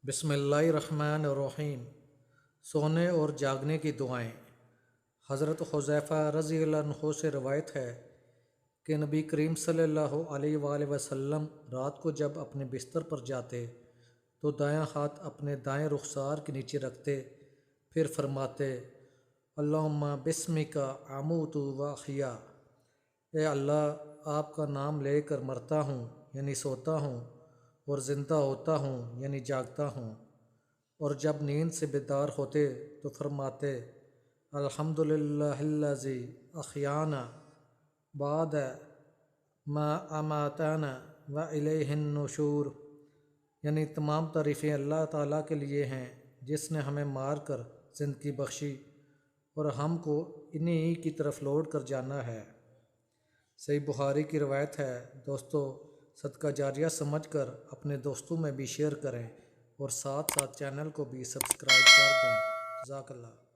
بسم اللہ الرحمن الرحیم۔ سونے اور جاگنے کی دعائیں۔ حضرت حذیفہ رضی اللہ عنہ سے روایت ہے کہ نبی کریم صلی اللہ علیہ وآلہ وسلم رات کو جب اپنے بستر پر جاتے تو دایاں ہاتھ اپنے دائیں رخسار کے نیچے رکھتے، پھر فرماتے اللہم بسمک اموت و احیا، اے اللہ آپ کا نام لے کر مرتا ہوں یعنی سوتا ہوں، اور زندہ ہوتا ہوں یعنی جاگتا ہوں۔ اور جب نیند سے بیدار ہوتے تو فرماتے الحمدللہ الذی احیانا بعد ما اماتنا و الیہ النشور، یعنی تمام تعریفیں اللہ تعالیٰ کے لیے ہیں جس نے ہمیں مار کر زندگی بخشی اور ہم کو انہی کی طرف لوٹ کر جانا ہے۔ صحیح بخاری کی روایت ہے۔ دوستو، صدقہ جاریہ سمجھ کر اپنے دوستوں میں بھی شیئر کریں اور ساتھ ساتھ چینل کو بھی سبسکرائب کر دیں۔ جزاک اللہ۔